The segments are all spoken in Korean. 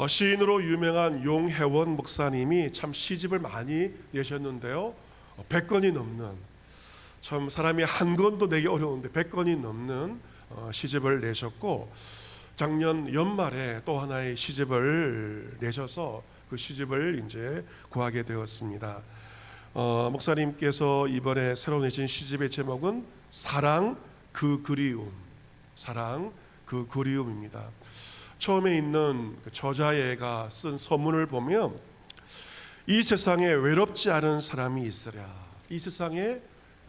시인으로 유명한 용혜원 목사님이 참 시집을 많이 내셨는데요. 100권이 넘는, 참 사람이 한 권도 내기 어려운데 100권이 넘는 시집을 내셨고, 작년 연말에 또 하나의 시집을 내셔서 그 시집을 이제 구하게 되었습니다. 목사님께서 이번에 새로 내신 시집의 제목은 사랑 그 그리움, 사랑 그 그리움입니다. 처음에 있는 그 저자애가 쓴 서문을 보면, 이 세상에 외롭지 않은 사람이 있으랴, 이 세상에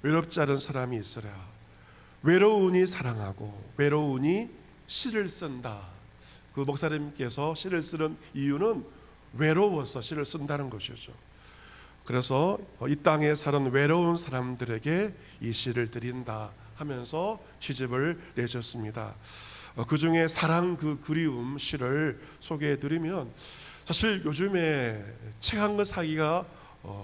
외롭지 않은 사람이 있으랴, 외로우니 사랑하고 외로우니 시를 쓴다. 그 목사님께서 시를 쓰는 이유는 외로워서 시를 쓴다는 것이죠. 그래서 이 땅에 사는 외로운 사람들에게 이 시를 드린다 하면서 시집을 내셨습니다. 그 중에 사랑 그 그리움 시를 소개해 드리면, 사실 요즘에 책 한 권 사기가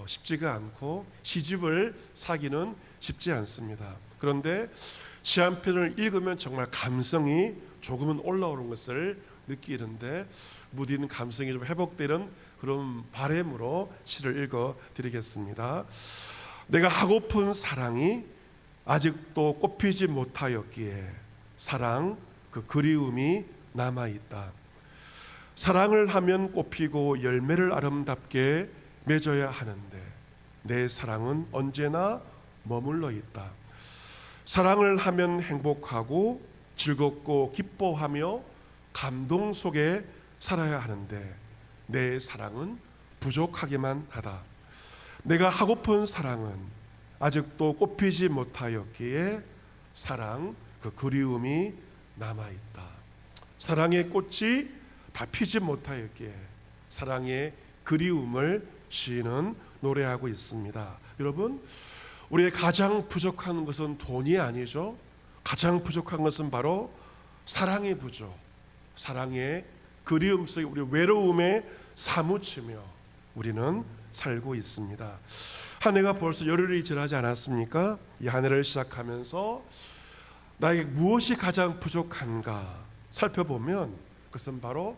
쉽지가 않고 시집을 사기는 쉽지 않습니다. 그런데 시 한 편을 읽으면 정말 감성이 조금은 올라오는 것을 느끼는데, 무딘 감성이 좀 회복되는 그런 바람으로 시를 읽어 드리겠습니다. 내가 하고픈 사랑이 아직도 꽃피지 못하였기에 사랑 그 그리움이 남아있다. 사랑을 하면 꽃피고 열매를 아름답게 맺어야 하는데 내 사랑은 언제나 머물러 있다. 사랑을 하면 행복하고 즐겁고 기뻐하며 감동 속에 살아야 하는데 내 사랑은 부족하기만 하다. 내가 하고픈 사랑은 아직도 꽃피지 못하였기에 사랑 그 그리움이 남아있다. 사랑의 꽃이 다 피지 못하였기에 사랑의 그리움을 시인은 노래하고 있습니다. 여러분, 우리의 가장 부족한 것은 돈이 아니죠. 가장 부족한 것은 바로 사랑의 부족, 사랑의 그리움 속에 우리 외로움에 사무치며 우리는 살고 있습니다. 한 해가 벌써 열흘이 지나지 않았습니까? 이 한 해를 시작하면서 나에게 무엇이 가장 부족한가 살펴보면 그것은 바로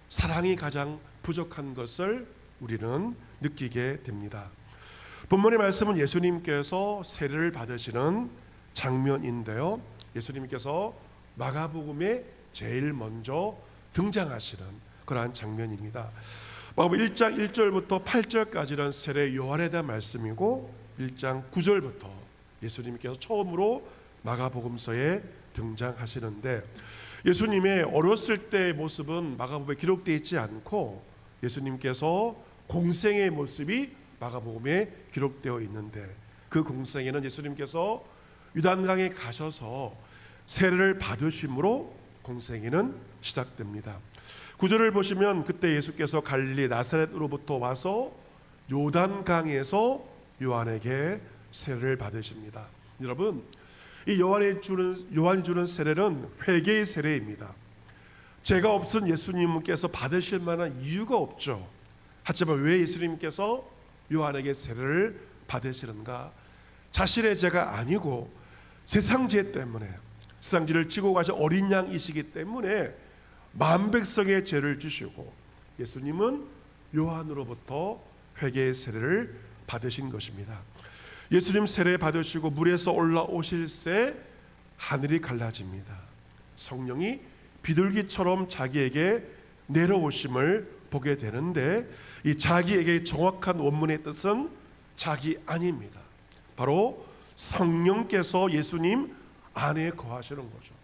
사랑이 가장 부족한 것을 우리는 느끼게 됩니다. 본문의 말씀은 예수님께서 세례를 받으시는 장면인데요, 예수님께서 마가복음에 제일 먼저 등장하시는 그러한 장면입니다. 마가복음 1장 1절부터 8절까지는 세례 요한에 대한 말씀이고, 1장 9절부터 예수님께서 처음으로 마가복음서에 등장하시는데, 예수님의 어렸을 때의 모습은 마가복음에 기록되어 있지 않고 예수님께서 공생의 모습이 마가복음에 기록되어 있는데, 그 공생에는 예수님께서 유단강에 가셔서 세례를 받으심으로 공생애는 시작됩니다. 9절을 보시면 그때 예수께서 갈릴리 나사렛으로부터 와서 요단강에서 요한에게 세례를 받으십니다. 여러분, 이 요한이 주는 세례는 회개의 세례입니다. 죄가 없은 예수님께서 받으실 만한 이유가 없죠. 하지만 왜 예수님께서 요한에게 세례를 받으시는가? 자신의 죄가 아니고 세상 죄 때문에, 세상 죄를 지고 가신 어린 양이시기 때문에 만 백성의 죄를 지시고 예수님은 요한으로부터 회개의 세례를 받으신 것입니다. 예수님 세례 받으시고 물에서 올라오실새 하늘이 갈라집니다. 성령이 비둘기처럼 자기에게 내려오심을 보게 되는데, 이 자기에게 정확한 원문의 뜻은 자기 안입니다. 바로 성령께서 예수님 안에 거하시는 거죠.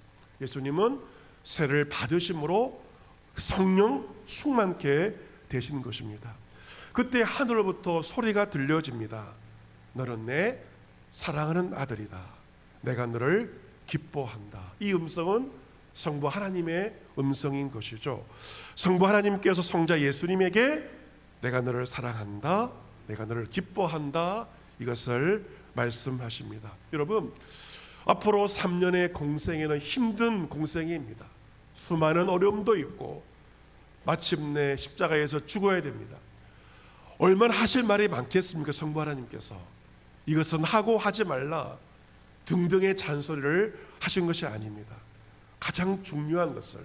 예수님은 세례를 받으심으로 성령 충만케 되신 것입니다. 그때 하늘로부터 소리가 들려집니다. 너는 내 사랑하는 아들이다. 내가 너를 기뻐한다. 이 음성은 성부 하나님의 음성인 것이죠. 성부 하나님께서 성자 예수님에게 내가 너를 사랑한다, 내가 너를 기뻐한다, 이것을 말씀하십니다. 여러분, 앞으로 3년의 공생에는 힘든 공생입니다. 수많은 어려움도 있고 마침내 십자가에서 죽어야 됩니다. 얼마나 하실 말이 많겠습니까? 성부 하나님께서 이것은 하고 하지 말라 등등의 잔소리를 하신 것이 아닙니다. 가장 중요한 것을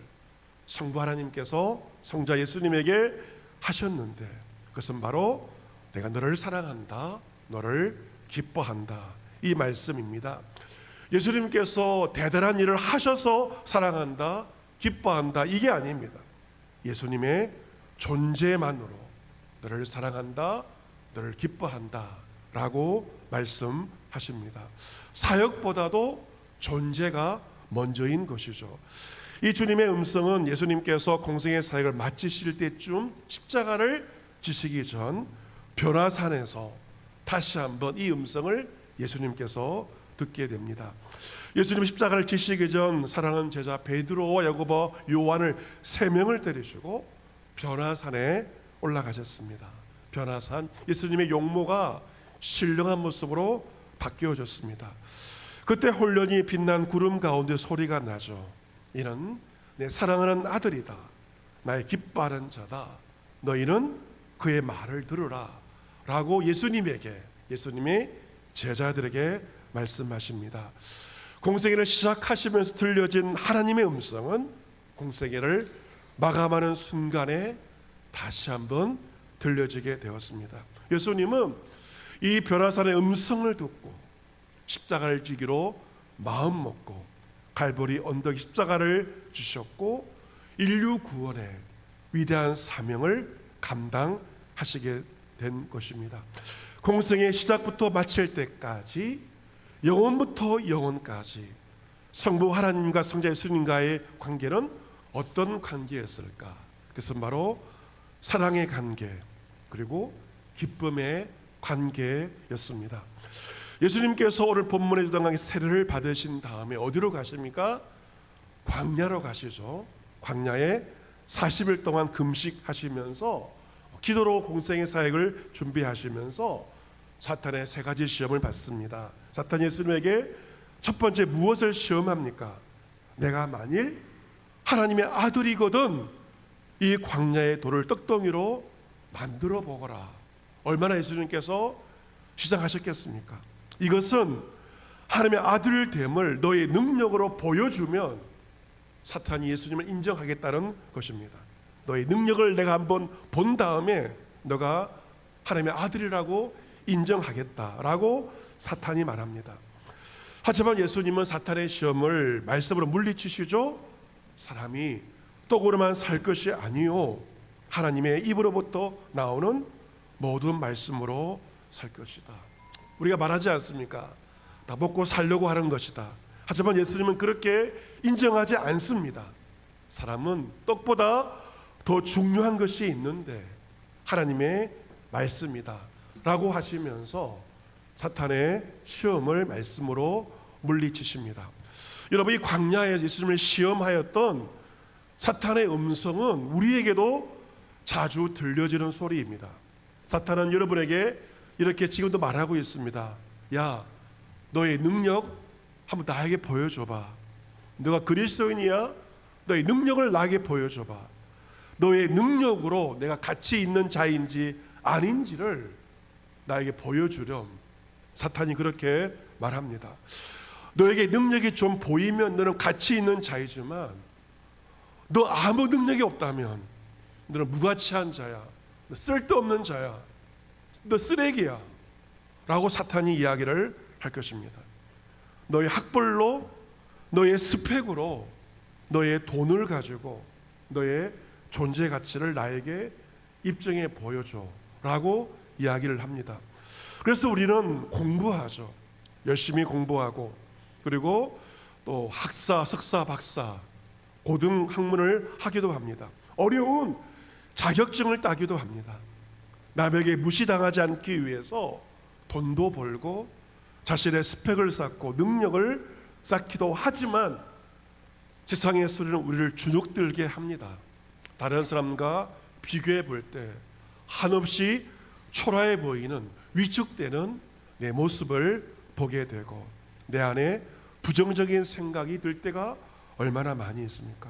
성부 하나님께서 성자 예수님에게 하셨는데, 그것은 바로 내가 너를 사랑한다, 너를 기뻐한다, 이 말씀입니다. 예수님께서 대단한 일을 하셔서 사랑한다, 기뻐한다, 이게 아닙니다. 예수님의 존재만으로 너를 사랑한다, 너를 기뻐한다 라고 말씀하십니다. 사역보다도 존재가 먼저인 것이죠. 이 주님의 음성은 예수님께서 공생의 사역을 마치실 때쯤 십자가를 지시기 전 변화산에서 다시 한번 이 음성을 예수님께서 듣게 됩니다. 예수님 십자가를 지시기 전 사랑하는 제자 베드로와 야고보, 요한을 3명을 데리시고 변화산에 올라가셨습니다. 변화산, 예수님의 용모가 신령한 모습으로 바뀌어졌습니다. 그때 홀련히 빛난 구름 가운데 소리가 나죠. 이는 내 사랑하는 아들이다, 나의 기뻐하는 자다, 너희는 그의 말을 들으라 라고 예수님이 제자들에게 말씀하십니다. 공생애를 시작하시면서 들려진 하나님의 음성은 공생애를 마감하는 순간에 다시 한번 들려지게 되었습니다. 예수님은 이 변화산의 음성을 듣고 십자가를 지기로 마음 먹고 갈보리 언덕 십자가를 주셨고 인류 구원의 위대한 사명을 감당하시게 된 것입니다. 공생의 시작부터 마칠 때까지, 영원부터 영원까지 성부 하나님과 성자 예수님과의 관계는 어떤 관계였을까? 그것은 바로 사랑의 관계, 그리고 기쁨의 관계였습니다. 예수님께서 오늘 본문에 주장하신 세례를 받으신 다음에 어디로 가십니까? 광야로 가시죠. 광야에 40일 동안 금식하시면서 기도로 공생의 사역을 준비하시면서 사탄의 3가지 시험을 받습니다. 사탄이 예수님에게 첫 번째 무엇을 시험합니까? 내가 만일 하나님의 아들이거든 이 광야의 돌을 떡덩이로 만들어 보거라. 얼마나 예수님께서 시장하셨겠습니까? 이것은 하나님의 아들됨을 너의 능력으로 보여주면 사탄이 예수님을 인정하겠다는 것입니다. 너의 능력을 내가 한번 본 다음에 너가 하나님의 아들이라고 인정하겠다라고 사탄이 말합니다. 하지만 예수님은 사탄의 시험을 말씀으로 물리치시죠. 사람이 떡으로만 살 것이 아니요 하나님의 입으로부터 나오는 모든 말씀으로 살 것이다. 우리가 말하지 않습니까? 다 먹고 살려고 하는 것이다. 하지만 예수님은 그렇게 인정하지 않습니다. 사람은 떡보다 더 중요한 것이 있는데 하나님의 말씀이다 라고 하시면서 사탄의 시험을 말씀으로 물리치십니다. 여러분, 이 광야에서 예수님을 시험하였던 사탄의 음성은 우리에게도 자주 들려지는 소리입니다. 사탄은 여러분에게 이렇게 지금도 말하고 있습니다. 야, 너의 능력 한번 나에게 보여줘봐. 너가 그리스도인이야? 너의 능력을 나에게 보여줘봐. 너의 능력으로 내가 가치 있는 자인지 아닌지를 나에게 보여주렴. 사탄이 그렇게 말합니다. 너에게 능력이 좀 보이면 너는 가치 있는 자이지만 너 아무 능력이 없다면 너는 무가치한 자야, 너 쓸데없는 자야, 너 쓰레기야 라고 사탄이 이야기를 할 것입니다. 너의 학벌로, 너의 스펙으로, 너의 돈을 가지고 너의 존재 가치를 나에게 입증해 보여줘 라고 이야기를 합니다. 그래서 우리는 공부하죠. 열심히 공부하고, 그리고 또 학사, 석사, 박사, 고등 학문을 하기도 합니다. 어려운 자격증을 따기도 합니다. 남에게 무시당하지 않기 위해서 돈도 벌고 자신의 스펙을 쌓고 능력을 쌓기도 하지만 세상의 소리는 우리를 주눅들게 합니다. 다른 사람과 비교해 볼 때 한없이 초라해 보이는, 위축되는 내 모습을 보게 되고 내 안에 부정적인 생각이 들 때가 얼마나 많이 있습니까?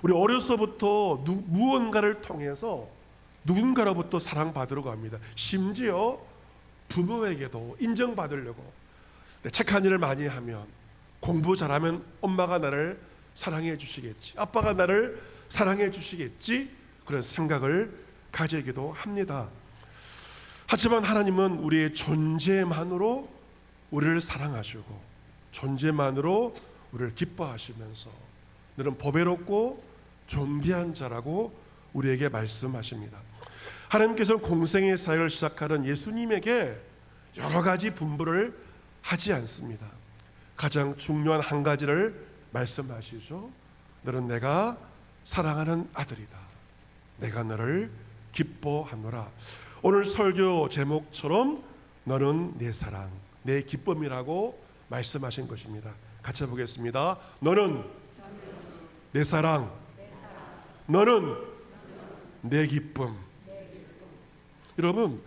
우리 어려서부터 무언가를 통해서 누군가로부터 사랑받으려고 합니다. 심지어 부모에게도 인정받으려고. 착한 일을 많이 하면, 공부 잘하면 엄마가 나를 사랑해 주시겠지, 아빠가 나를 사랑해 주시겠지, 그런 생각을 가지기도 합니다. 하지만 하나님은 우리의 존재만으로 우리를 사랑하시고 존재만으로 우리를 기뻐하시면서 너는 보배롭고 존귀한 자라고 우리에게 말씀하십니다. 하나님께서는 공생의 사역을 시작하는 예수님에게 여러 가지 분부를 하지 않습니다. 가장 중요한 한 가지를 말씀하시죠. 너는 내가 사랑하는 아들이다. 내가 너를 기뻐하노라. 오늘 설교 제목처럼 너는 내 사랑, 내 기쁨이라고 말씀하신 것입니다. 같이 해보겠습니다. 너는 내 사랑, 너는 내 기쁨. 여러분,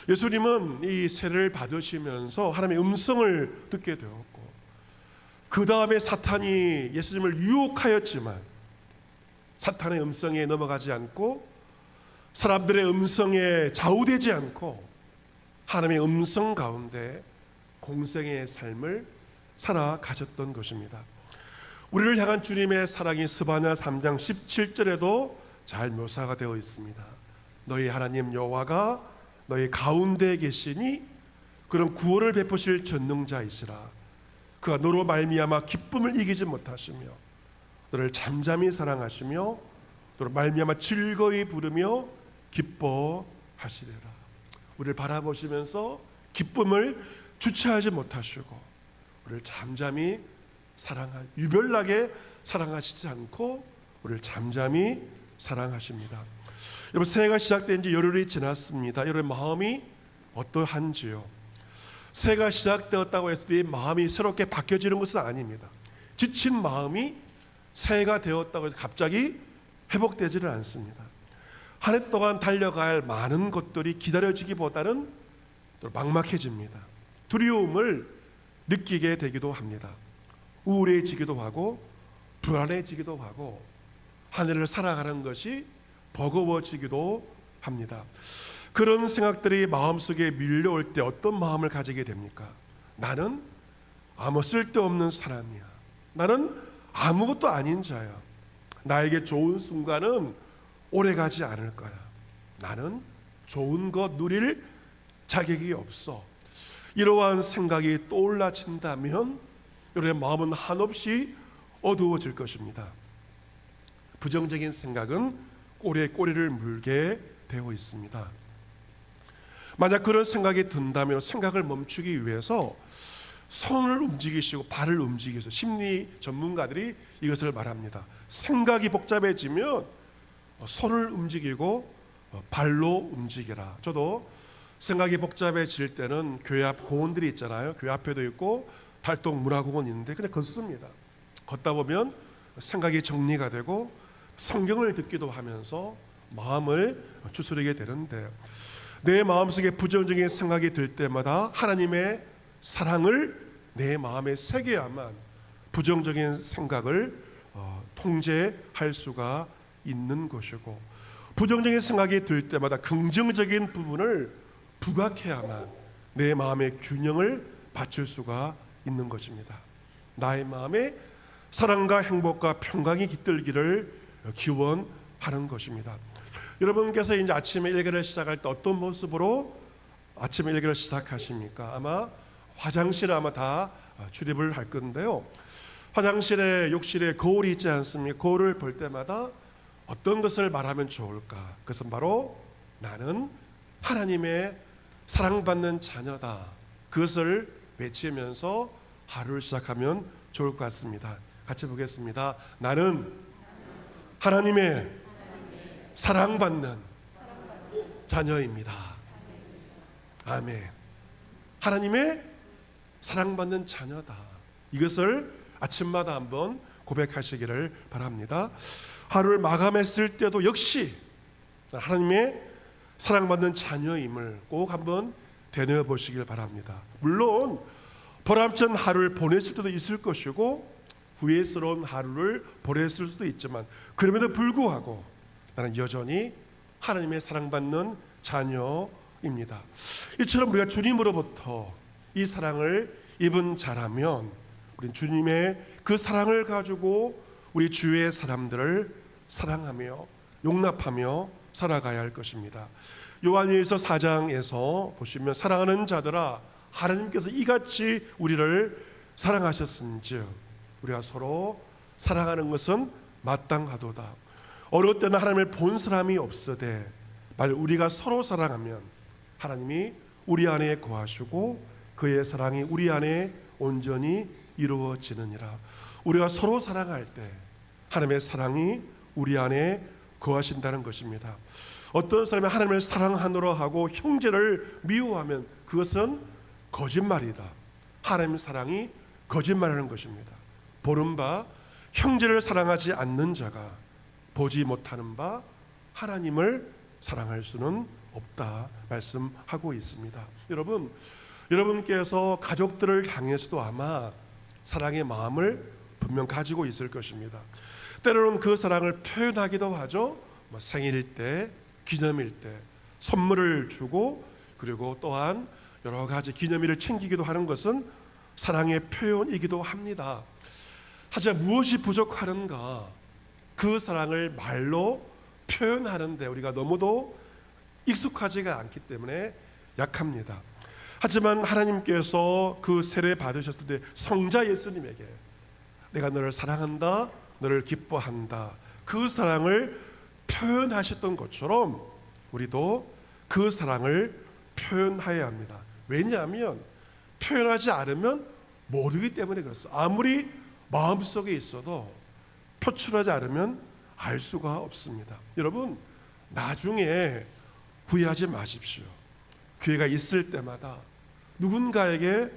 예수님은 이 세례를 받으시면서 하나님의 음성을 듣게 되었고, 그 다음에 사탄이 예수님을 유혹하였지만 사탄의 음성에 넘어가지 않고 사람들의 음성에 좌우되지 않고 하나님의 음성 가운데 공생의 삶을 살아가셨던 것입니다. 우리를 향한 주님의 사랑이 스바냐 3장 17절에도 잘 묘사가 되어 있습니다. 너희 하나님 여호와가 너희 가운데 계시니 그런 구원을 베푸실 전능자이시라. 그가 너로 말미암아 기쁨을 이기지 못하시며 너를 잠잠히 사랑하시며 너로 말미암아 즐거이 부르며 기뻐하시리라. 우리를 바라보시면서 기쁨을 주체하지 못하시고 우리를 잠잠히 유별나게 사랑하시지 않고 우리를 잠잠히 사랑하십니다. 여러분, 새해가 시작된 지 열흘이 지났습니다. 여러분의 마음이 어떠한지요? 새해가 시작되었다고 해서 네 마음이 새롭게 바뀌어지는 것은 아닙니다. 지친 마음이 새해가 되었다고 해서 갑자기 회복되지는 않습니다. 한 해 동안 달려갈 많은 것들이 기다려지기보다는 또 막막해집니다. 두려움을 느끼게 되기도 합니다. 우울해지기도 하고 불안해지기도 하고 한 해를 살아가는 것이 버거워지기도 합니다. 그런 생각들이 마음속에 밀려올 때 어떤 마음을 가지게 됩니까? 나는 아무 쓸데없는 사람이야. 나는 아무것도 아닌 자야. 나에게 좋은 순간은 오래가지 않을 거야. 나는 좋은 것 누릴 자격이 없어. 이러한 생각이 떠올라친다면 여러분의 마음은 한없이 어두워질 것입니다. 부정적인 생각은 꼬리에 꼬리를 물게 되어 있습니다. 만약 그런 생각이 든다면 생각을 멈추기 위해서 손을 움직이시고 발을 움직이셔서 심리 전문가들이 이것을 말합니다. 생각이 복잡해지면 손을 움직이고 발로 움직여라. 저도 생각이 복잡해질 때는 교회 앞 공원들이 있잖아요. 교회 앞에도 있고 달동 문화공원 있는데 그냥 걷습니다. 걷다 보면 생각이 정리가 되고 성경을 듣기도 하면서 마음을 추스르게 되는데, 내 마음속에 부정적인 생각이 들 때마다 하나님의 사랑을 내 마음에 새겨야만 부정적인 생각을 통제할 수가 있는 것이고, 부정적인 생각이 들 때마다 긍정적인 부분을 부각해야만 내 마음의 균형을 받칠 수가 있는 것입니다. 나의 마음에 사랑과 행복과 평강이 깃들기를 기원하는 것입니다. 여러분께서 이제 아침에 일과를 시작할 때 어떤 모습으로 아침에 일과를 시작하십니까? 아마 화장실에 아마 다 출입을 할 건데요. 화장실에 욕실에 거울이 있지 않습니까? 거울을 볼 때마다 어떤 것을 말하면 좋을까? 그것은 바로 나는 하나님의 사랑받는 자녀다. 그것을 외치면서 하루를 시작하면 좋을 것 같습니다. 같이 보겠습니다. 나는 하나님의 사랑받는 자녀입니다. 아멘. 하나님의 사랑받는 자녀다. 이것을 아침마다 한번 고백하시기를 바랍니다. 하루를 마감했을 때도 역시 하나님의 사랑받는 자녀임을 꼭 한번 되뇌어 보시길 바랍니다. 물론 보람찬 하루를 보냈을 때도 있을 것이고 후회스러운 하루를 보냈을 수도 있지만, 그럼에도 불구하고 나는 여전히 하나님의 사랑받는 자녀입니다. 이처럼 우리가 주님으로부터 이 사랑을 입은 자라면 우리는 주님의 그 사랑을 가지고 우리 주위의 사람들을 사랑하며 용납하며 살아가야 할 것입니다. 요한일서 4장에서 보시면 사랑하는 자들아 하나님께서 이같이 우리를 사랑하셨은즉 우리가 서로 사랑하는 것은 마땅하도다. 어느 때나 하나님을 본 사람이 없으되 만약 우리가 서로 사랑하면 하나님이 우리 안에 거하시고 그의 사랑이 우리 안에 온전히 이루어지느니라. 우리가 서로 사랑할 때 하나님의 사랑이 우리 안에 거하신다는 것입니다. 어떤 사람이 하나님을 사랑하노라 하고 형제를 미워하면 그것은 거짓말이다. 하나님의 사랑이 거짓말하는 것입니다. 보는 바 형제를 사랑하지 않는 자가 보지 못하는 바 하나님을 사랑할 수는 없다 말씀하고 있습니다. 여러분께서 가족들을 향해서도 아마 사랑의 마음을 분명 가지고 있을 것입니다. 때로는 그 사랑을 표현하기도 하죠. 생일일 때, 기념일 때 선물을 주고 그리고 또한 여러 가지 기념일을 챙기기도 하는 것은 사랑의 표현이기도 합니다. 하지만 무엇이 부족하는가? 그 사랑을 말로 표현하는데 우리가 너무도 익숙하지가 않기 때문에 약합니다. 하지만 하나님께서 그 세례 받으셨을 때 성자 예수님에게 내가 너를 사랑한다, 너를 기뻐한다, 그 사랑을 표현하셨던 것처럼 우리도 그 사랑을 표현해야 합니다. 왜냐하면 표현하지 않으면 모르기 때문에 그렇습니다. 아무리 마음속에 있어도 표출하지 않으면 알 수가 없습니다. 여러분 나중에 후회하지 마십시오. 기회가 있을 때마다 누군가에게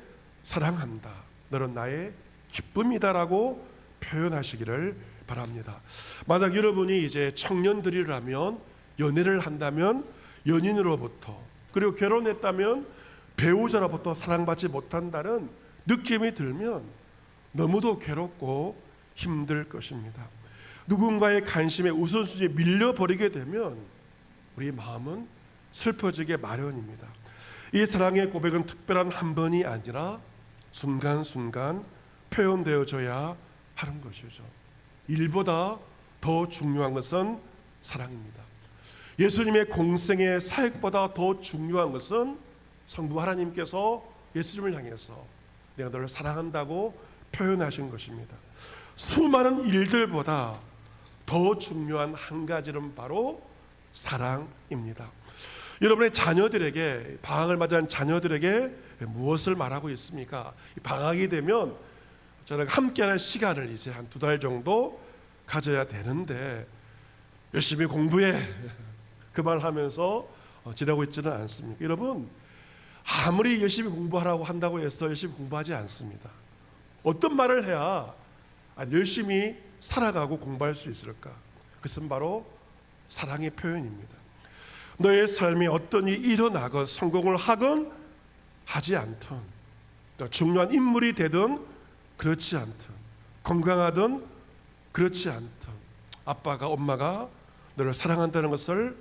사랑한다, 너는 나의 기쁨이다라고 표현하시기를 바랍니다. 만약 여러분이 이제 청년들이라면 연애를 한다면 연인으로부터 그리고 결혼했다면 배우자로부터 사랑받지 못한다는 느낌이 들면 너무도 괴롭고 힘들 것입니다. 누군가의 관심에 우선순위에 밀려버리게 되면 우리 마음은 슬퍼지게 마련입니다. 이 사랑의 고백은 특별한 한 번이 아니라 순간순간 표현되어져야 하는 것이죠. 일보다 더 중요한 것은 사랑입니다. 예수님의 공생의 사역보다 더 중요한 것은 성부 하나님께서 예수님을 향해서 내가 너를 사랑한다고 표현하신 것입니다. 수많은 일들보다 더 중요한 한 가지는 바로 사랑입니다. 여러분의 자녀들에게, 방학을 맞이한 자녀들에게 무엇을 말하고 있습니까? 방학이 되면 저는 함께하는 시간을 이제 한 2달 정도 가져야 되는데 열심히 공부해 그 말 하면서 지내고 있지는 않습니까? 여러분 아무리 열심히 공부하라고 한다고 해서 열심히 공부하지 않습니다. 어떤 말을 해야 열심히 살아가고 공부할 수 있을까? 그것은 바로 사랑의 표현입니다. 너의 삶이 어떤 일이 일어나건 성공을 하건 하지 않든 중요한 인물이 되든 그렇지 않든 건강하든 그렇지 않든 아빠가 엄마가 너를 사랑한다는 것을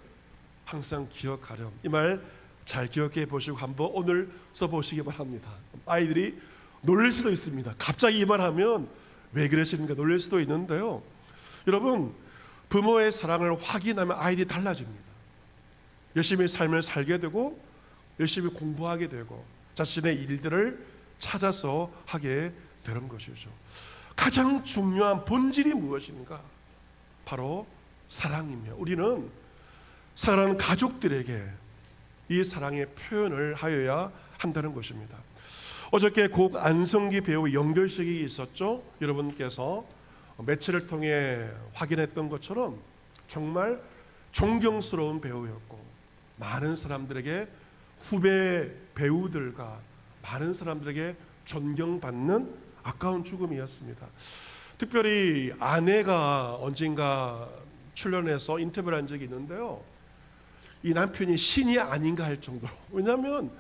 항상 기억하렴. 이 말 잘 기억해 보시고 한번 오늘 써보시기 바랍니다. 아이들이 놀랄 수도 있습니다. 갑자기 이 말 하면 왜 그러시는가 놀랄 수도 있는데요. 여러분 부모의 사랑을 확인하면 아이들이 달라집니다. 열심히 삶을 살게 되고 열심히 공부하게 되고 자신의 일들을 찾아서 하게 되는 것이죠. 가장 중요한 본질이 무엇인가? 바로 사랑이며 우리는 사랑하는 가족들에게 이 사랑의 표현을 하여야 한다는 것입니다. 어저께 곡 안성기 배우의 영결식이 있었죠. 여러분께서 매체를 통해 확인했던 것처럼 정말 존경스러운 배우였고 많은 사람들에게 후배 배우들과 많은 사람들에게 존경받는 아까운 죽음이었습니다. 특별히 아내가 언젠가 출연해서 인터뷰를 한 적이 있는데요. 이 남편이 신이 아닌가 할 정도로, 왜냐하면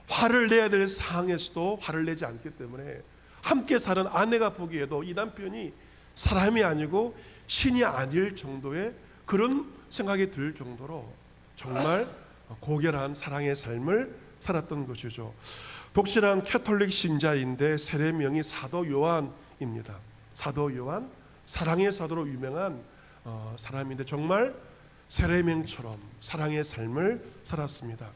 화를 내야 될 상황에서도 화를 내지 않기 때문에 함께 사는 아내가 보기에도 이 남편이 사람이 아니고 신이 아닐 정도의 그런 생각이 들 정도로 정말 고결한 사랑의 삶을 살았던 것이죠. 독실한 캐톨릭 신자인데 세례명이 사도 요한입니다. 사도 요한, 사랑의 사도로 유명한 사람인데 정말 세례명처럼 사랑의 삶을 살았습니다.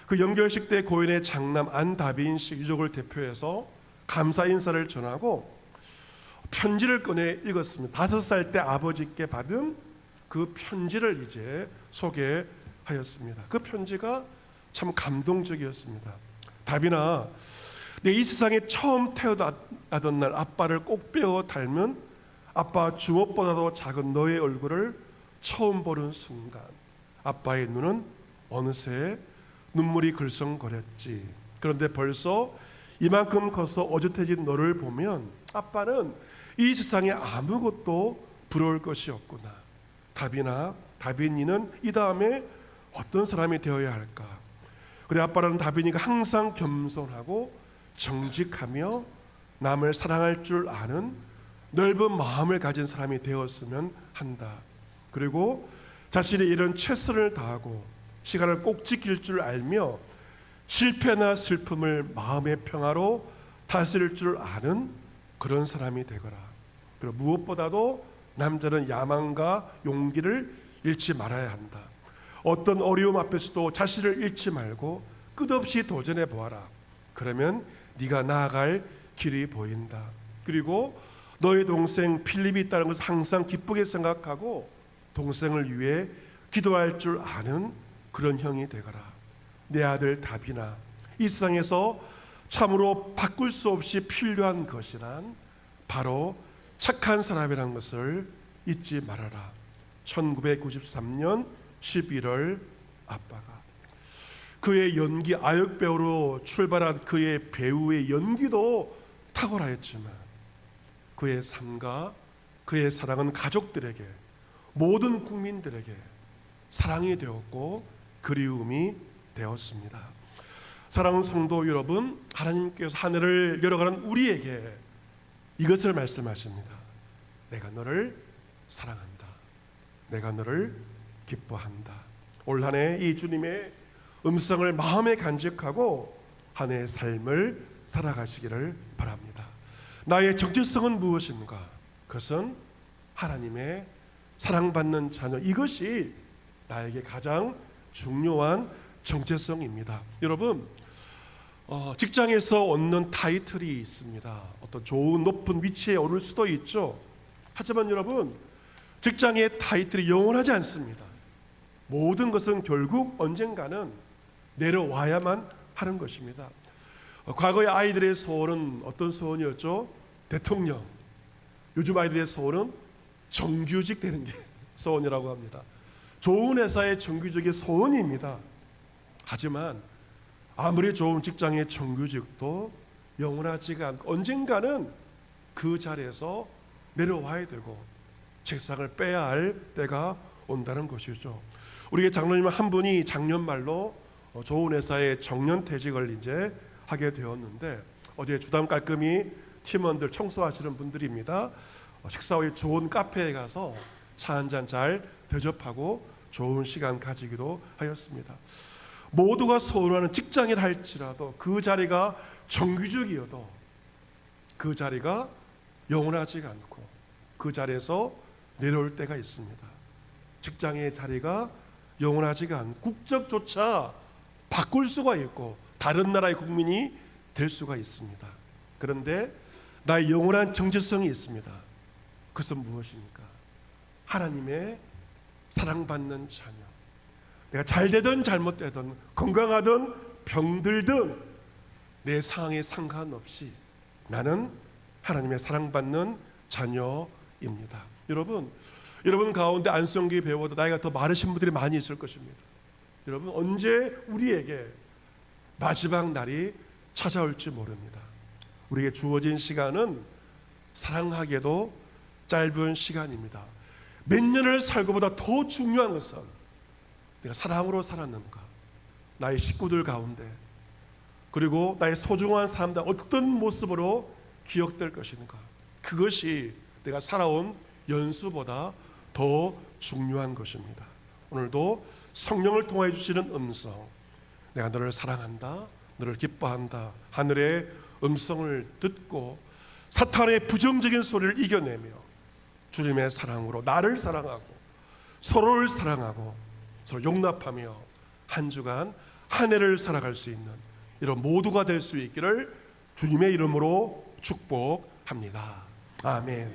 그 영결식 때 고인의 장남 안다빈 씨 유족을 대표해서 감사 인사를 전하고 편지를 꺼내 읽었습니다. 5살 때 아버지께 받은 그 편지를 이제 소개하였습니다. 그 편지가 참 감동적이었습니다. 다빈아, 내 이 세상에 처음 태어나던 날 아빠를 꼭 빼어 닮은 아빠 주먹보다도 작은 너의 얼굴을 처음 보는 순간 아빠의 눈은 어느새 눈물이 글썽거렸지. 그런데 벌써 이만큼 커서 어젓해진 너를 보면 아빠는 이 세상에 아무것도 부러울 것이 없구나. 다빈아, 다빈이는 이 다음에 어떤 사람이 되어야 할까? 그래, 아빠는 다빈이가 항상 겸손하고 정직하며 남을 사랑할 줄 아는 넓은 마음을 가진 사람이 되었으면 한다. 그리고 자신의 이런 최선을 다하고 시간을 꼭 지킬 줄 알며 실패나 슬픔을 마음의 평화로 다스릴 줄 아는 그런 사람이 되거라. 그리고 무엇보다도 남자는 야망과 용기를 잃지 말아야 한다. 어떤 어려움 앞에서도 자신을 잃지 말고 끝없이 도전해 보아라. 그러면 네가 나아갈 길이 보인다. 그리고 너의 동생 필립이 있다는 것을 항상 기쁘게 생각하고 동생을 위해 기도할 줄 아는 그런 형이 되거라. 내 아들 다빈아, 이 세상에서 참으로 바꿀 수 없이 필요한 것이란 바로 착한 사람이라는 것을 잊지 말아라. 1993년 11월 아빠가 그의 연기 아역배우로 출발한 그의 배우의 연기도 탁월하였지만 그의 삶과 그의 사랑은 가족들에게, 모든 국민들에게 사랑이 되었고 그리움이 되었습니다. 사랑하는 성도 여러분, 하나님께서 하늘을 열어가는 우리에게 이것을 말씀하십니다. 내가 너를 사랑한다. 내가 너를 기뻐한다. 올 한 해 이 주님의 음성을 마음에 간직하고 한 해의 삶을 살아가시기를 바랍니다. 나의 정체성은 무엇인가? 그것은 하나님의 사랑받는 자녀, 이것이 나에게 가장 중요한 정체성입니다. 여러분, 직장에서 얻는 타이틀이 있습니다. 어떤 좋은 높은 위치에 오를 수도 있죠. 하지만 여러분, 직장의 타이틀이 영원하지 않습니다. 모든 것은 결국 언젠가는 내려와야만 하는 것입니다. 과거의 아이들의 소원은 어떤 소원이었죠? 대통령. 요즘 아이들의 소원은 정규직 되는 게 소원이라고 합니다. 좋은 회사의 정규직이 소원입니다. 하지만 아무리 좋은 직장의 정규직도 영원하지가 않고 언젠가는 그 자리에서 내려와야 되고 책상을 빼야 할 때가 온다는 것이죠. 우리 장로님 한 분이 작년 말로 좋은 회사의 정년퇴직을 이제 하게 되었는데 어제 주담 깔끔히 팀원들 청소하시는 분들입니다. 식사 후에 좋은 카페에 가서 차 한잔 잘 대접하고 좋은 시간 가지기로 하였습니다. 모두가 소원하는 직장이라 할지라도 그 자리가 정규직이어도 그 자리가 영원하지가 않고 그 자리에서 내려올 때가 있습니다. 직장의 자리가 영원하지가 않고 국적조차 바꿀 수가 있고 다른 나라의 국민이 될 수가 있습니다. 그런데 나의 영원한 정체성이 있습니다. 그것은 무엇입니까? 하나님의 사랑받는 자녀. 내가 잘되든 잘못되든 건강하든 병들든 내 상황에 상관없이 나는 하나님의 사랑받는 자녀입니다. 여러분 가운데 안성기 배우보다 나이가 더 많으신 분들이 많이 있을 것입니다. 여러분, 언제 우리에게 마지막 날이 찾아올지 모릅니다. 우리에게 주어진 시간은 사랑하게도 짧은 시간입니다. 몇 년을 살고보다 더 중요한 것은 내가 사랑으로 살았는가, 나의 식구들 가운데, 그리고 나의 소중한 사람들 어떤 모습으로 기억될 것인가, 그것이 내가 살아온 연수보다 더 중요한 것입니다. 오늘도 성령을 통해 주시는 음성, 내가 너를 사랑한다, 너를 기뻐한다, 하늘의 음성을 듣고 사탄의 부정적인 소리를 이겨내며 주님의 사랑으로 나를 사랑하고 서로를 사랑하고 서로 용납하며 한 주간 한 해를 살아갈 수 있는 이런 모두가 될 수 있기를 주님의 이름으로 축복합니다. 아멘.